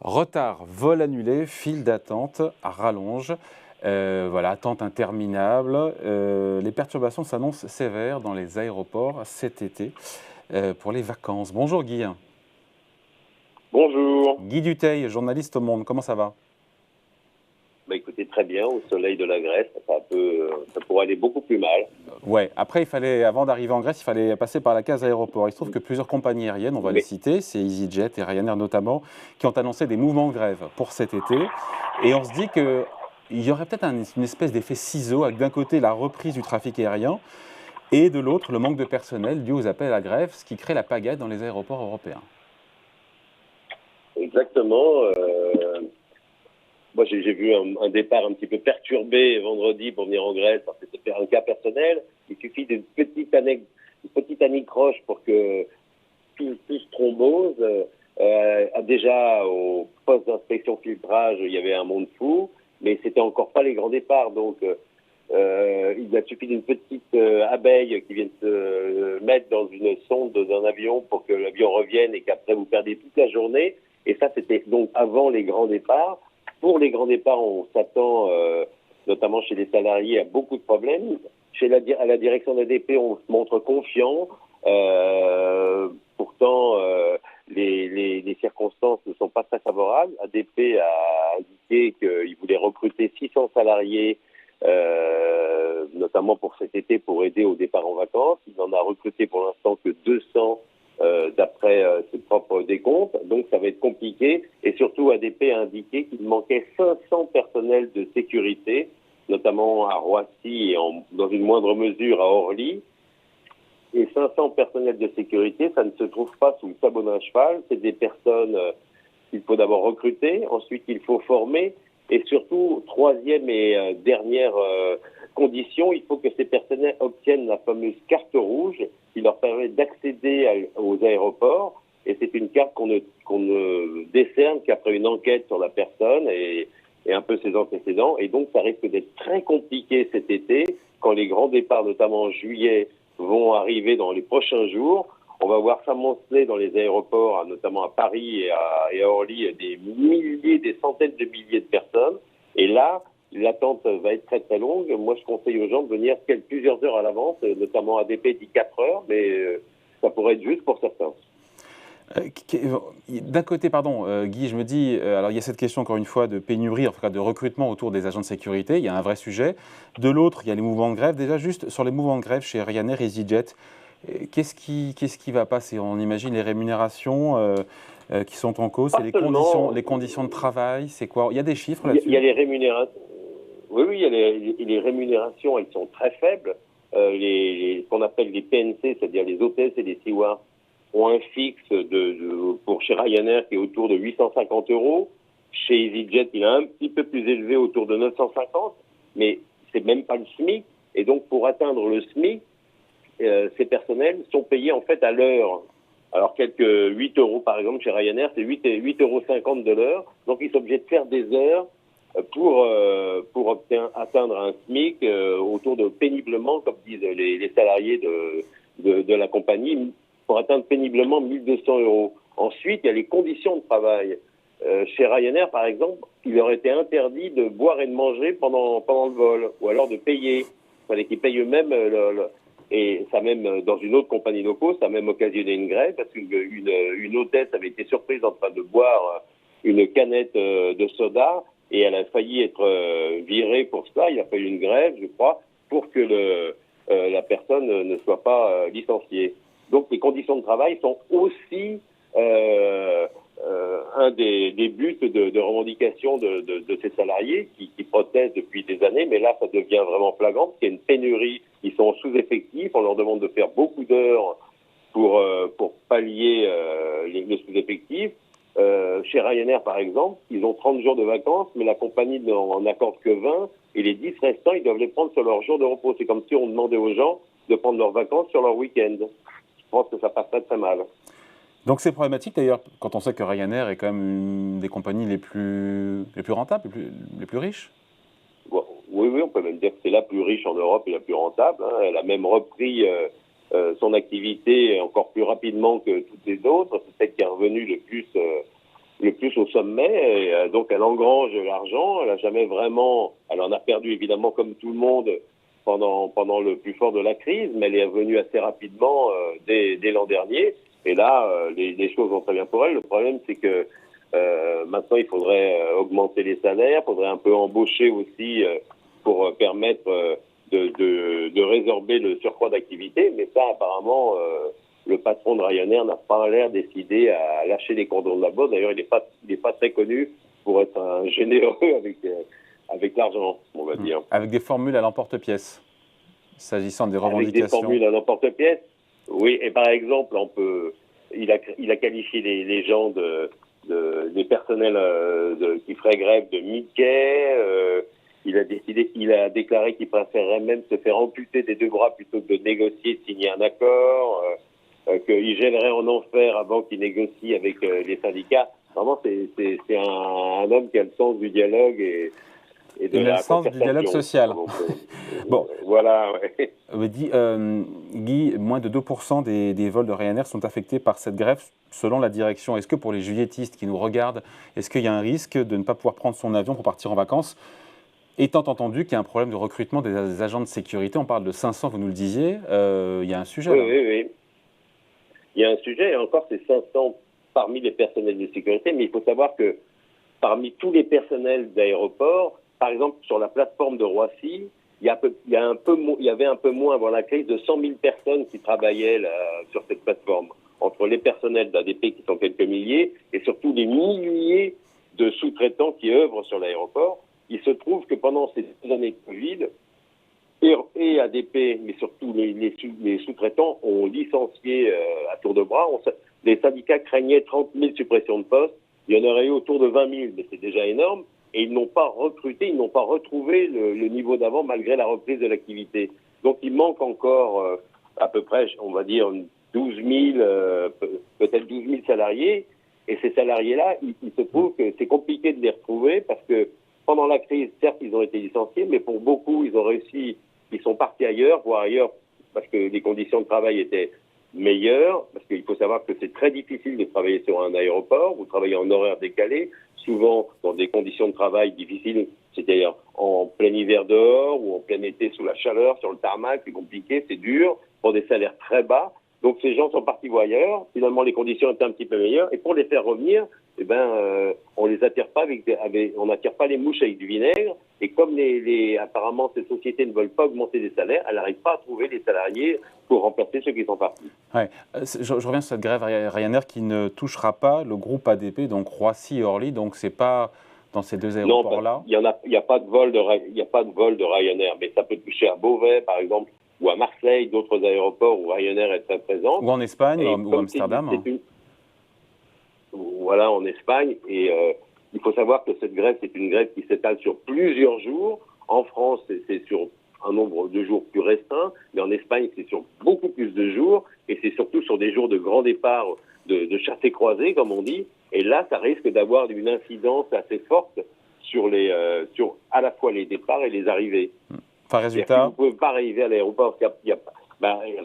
Retard, vol annulé, file d'attente, rallonge, voilà, attente interminable. Les perturbations s'annoncent sévères dans les aéroports cet été pour les vacances. Bonjour Guy. Bonjour. Guy Dutheil, journaliste au Monde, comment ça va? Écoutez, très bien, au soleil de la Grèce, ça pourrait aller beaucoup plus mal. Ouais, après, avant d'arriver en Grèce, il fallait passer par la case aéroport. Il se trouve que plusieurs compagnies aériennes, on va les Mais citer, c'est EasyJet et Ryanair notamment, qui ont annoncé des mouvements de grève pour cet été. Et on se dit qu'il y aurait peut-être une espèce d'effet ciseau avec d'un côté la reprise du trafic aérien et de l'autre le manque de personnel dû aux appels à la grève, ce qui crée la pagaille dans les aéroports européens. exactement. Moi, j'ai vu un départ un petit peu perturbé vendredi pour venir en Grèce. Alors, c'était un cas personnel. Il suffit d'une petite anicroche pour que tout se thrombose. Déjà, au poste d'inspection filtrage, il y avait un monde fou, mais c'était encore pas les grands départs. Donc, il a suffi d'une petite abeille qui vienne se mettre dans une sonde d'un avion pour que l'avion revienne et qu'après vous perdez toute la journée. Et ça, c'était donc avant les grands départs. Pour les grands départs, on s'attend, notamment chez les salariés, à beaucoup de problèmes. À la direction d'ADP, on se montre confiant. Pourtant, les circonstances ne sont pas très favorables. ADP a indiqué qu'il voulait recruter 600 salariés, notamment pour cet été, pour aider au départ en vacances. Il n'en a recruté pour l'instant que 200 d'après ses propres décomptes. Donc ça va être compliqué. Et surtout, ADP a indiqué qu'il manquait 500 personnels de sécurité, notamment à Roissy et dans une moindre mesure à Orly. Et 500 personnels de sécurité, ça ne se trouve pas sous le sabot d'un cheval. C'est des personnes qu'il faut d'abord recruter, ensuite il faut former. Et surtout, troisième et dernière condition, il faut que ces personnels obtiennent la fameuse carte rouge qui leur permet d'accéder aux aéroports. Et c'est une carte qu'on ne décerne qu'après une enquête sur la personne et un peu ses antécédents. Et donc, ça risque d'être très compliqué cet été, quand les grands départs, notamment en juillet, vont arriver dans les prochains jours. On va voir s'amonceler dans les aéroports, notamment à Paris et à Orly, des centaines de milliers de personnes. Et là, l'attente va être très très longue. Moi, je conseille aux gens de venir plusieurs heures à l'avance, notamment ADP dit 4 heures, mais ça pourrait être juste pour certains. D'un côté, pardon, Guy, je me dis, alors il y a cette question encore une fois de pénurie, en tout cas de recrutement autour des agents de sécurité, il y a un vrai sujet. De l'autre, il y a les mouvements de grève. Déjà, juste sur les mouvements de grève chez Ryanair et EasyJet, qu'est-ce qui va passer? On imagine les rémunérations qui sont en cause, c'est les conditions de travail, c'est quoi? Il y a des chiffres là-dessus? Il y a les rémunérations. Oui, il y a les rémunérations, elles sont très faibles. Ce qu'on appelle les PNC, c'est-à-dire les hôtesses et les stewards, ont un fixe pour chez Ryanair qui est autour de 850 €. Chez EasyJet, il est un petit peu plus élevé, autour de 950, mais c'est même pas le SMIC. Et donc, pour atteindre le SMIC, ces personnels sont payés en fait à l'heure. Alors, quelques 8 € par exemple, chez Ryanair, c'est 8,50 € de l'heure. Donc, ils sont obligés de faire des heures pour atteindre un SMIC autour de péniblement, comme disent les salariés de la compagnie, pour atteindre péniblement 1200 €. Ensuite, il y a les conditions de travail. Chez Ryanair, par exemple, il leur était interdit de boire et de manger pendant le vol, ou alors de payer. Il fallait qu'ils payent eux-mêmes. Et ça même, dans une autre compagnie low cost, ça a même occasionné une grève, parce qu'une hôtesse avait été surprise en train de boire une canette de soda, et elle a failli être virée pour cela. Il a fallu une grève, je crois, pour que la personne ne soit pas licenciée. Donc les conditions de travail sont aussi un des buts de revendication de ces salariés qui protestent depuis des années, mais là ça devient vraiment flagrant parce qu'il y a une pénurie, ils sont sous-effectifs, on leur demande de faire beaucoup d'heures pour pallier le sous-effectif. Chez Ryanair par exemple, ils ont 30 jours de vacances, mais la compagnie n'en accorde que 20, et les 10 restants, ils doivent les prendre sur leurs jours de repos. C'est comme si on demandait aux gens de prendre leurs vacances sur leur week-end. Je pense que ça passe très très mal. Donc c'est problématique d'ailleurs quand on sait que Ryanair est quand même une des compagnies les plus rentables, les plus riches. Bon, oui, on peut même dire que c'est la plus riche en Europe et la plus rentable. Elle a même repris son activité encore plus rapidement que toutes les autres. C'est celle qui est revenue le plus le plus au sommet. Et, donc elle engrange l'argent. Elle en a perdu évidemment comme tout le monde pendant le plus fort de la crise, mais elle est revenue assez rapidement dès l'an dernier. Et là, les choses vont très bien pour elle. Le problème, c'est que maintenant, il faudrait augmenter les salaires, il faudrait un peu embaucher aussi pour permettre de résorber le surcroît d'activité. Mais ça, apparemment, le patron de Ryanair n'a pas l'air décidé à lâcher les cordons de la botte. D'ailleurs, il n'est pas très connu pour être un généreux avec l'argent, on va dire. Avec des formules à l'emporte-pièce, s'agissant des revendications. Avec des formules à l'emporte-pièce. Oui, et par exemple, il a qualifié les gens des personnels qui feraient grève de Mickey. Il a déclaré qu'il préférerait même se faire amputer des 2 bras plutôt que de négocier, de signer un accord. Qu'il gênerait en enfer avant qu'il négocie avec les syndicats. Vraiment, c'est un homme qui a le sens du dialogue et de la sens du dialogue social. Donc, bon, voilà. Ouais. Guy, moins de 2% des vols de Ryanair sont affectés par cette grève, selon la direction. Est-ce que pour les juilletistes qui nous regardent, est-ce qu'il y a un risque de ne pas pouvoir prendre son avion pour partir en vacances, étant entendu qu'il y a un problème de recrutement des agents de sécurité? On parle de 500, vous nous le disiez. Il y a un sujet là. Oui. Il y a un sujet, et encore, c'est 500 parmi les personnels de sécurité, mais il faut savoir que parmi tous les personnels d'aéroport, par exemple, sur la plateforme de Roissy, il y avait un peu moins avant la crise de 100 000 personnes qui travaillaient là, sur cette plateforme, entre les personnels d'ADP qui sont quelques milliers et surtout les milliers de sous-traitants qui œuvrent sur l'aéroport. Il se trouve que pendant ces 2 années de Covid, et ADP, mais surtout les sous-traitants ont licencié à tour de bras. Les syndicats craignaient 30 000 suppressions de postes. Il y en aurait eu autour de 20 000, mais c'est déjà énorme. Et ils n'ont pas recruté, ils n'ont pas retrouvé le niveau d'avant malgré la reprise de l'activité. Donc il manque encore à peu près, on va dire, 12 000, peut-être 12 000 salariés. Et ces salariés-là, il se trouve que c'est compliqué de les retrouver parce que pendant la crise, certes, ils ont été licenciés, mais pour beaucoup, ils sont partis ailleurs, voire ailleurs, parce que les conditions de travail étaient meilleures, parce qu'il faut savoir que c'est très difficile de travailler sur un aéroport, vous travaillez en horaire décalé, souvent dans des conditions de travail difficiles, c'est-à-dire en plein hiver dehors ou en plein été sous la chaleur, sur le tarmac, c'est compliqué, c'est dur, pour des salaires très bas. Donc ces gens sont partis voir ailleurs, finalement les conditions étaient un petit peu meilleures, et pour les faire revenir, on les attire pas on n'attire pas les mouches avec du vinaigre, et comme apparemment ces sociétés ne veulent pas augmenter les salaires, elles n'arrivent pas à trouver les salariés pour remplacer ceux qui sont partis. Ouais. Je reviens sur cette grève Ryanair qui ne touchera pas le groupe ADP, donc Roissy et Orly, donc c'est pas dans ces 2 aéroports-là. Non, il n'y a pas de vol de Ryanair, mais ça peut toucher à Beauvais, par exemple, ou à Marseille, d'autres aéroports où Ryanair est très présent. Ou en Espagne, ou Amsterdam. Voilà, en Espagne. Et il faut savoir que cette grève, c'est une grève qui s'étale sur plusieurs jours. En France, c'est sur un nombre de jours plus restreint, mais en Espagne, c'est sur beaucoup plus de jours, et c'est surtout sur des jours de grand départ, de chassés-croisés, comme on dit. Et là, ça risque d'avoir une incidence assez forte sur à la fois les départs et les arrivées. Enfin, résultat, vous ne pouvez pas arriver à l'aéroport.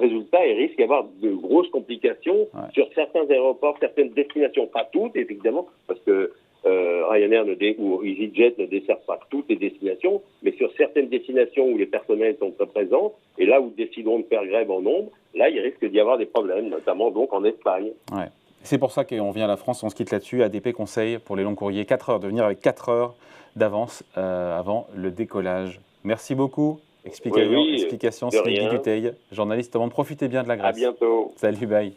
Résultat, il risque d'y avoir de grosses complications sur certains aéroports, certaines destinations, pas toutes, évidemment, parce que Ryanair ou EasyJet ne desservent pas toutes les destinations, mais sur certaines destinations où les personnels sont très présents, et là où ils décideront de faire grève en nombre, là, il risque d'y avoir des problèmes, notamment donc en Espagne. Ouais. C'est pour ça qu'on vient à la France, on se quitte là-dessus. ADP conseille pour les longs courriers 4 heures, de venir avec 4 heures d'avance avant le décollage. Merci beaucoup. Explication, Guy Dutheil, journaliste au Monde. Profitez bien de la Grèce. À bientôt. Salut, bye.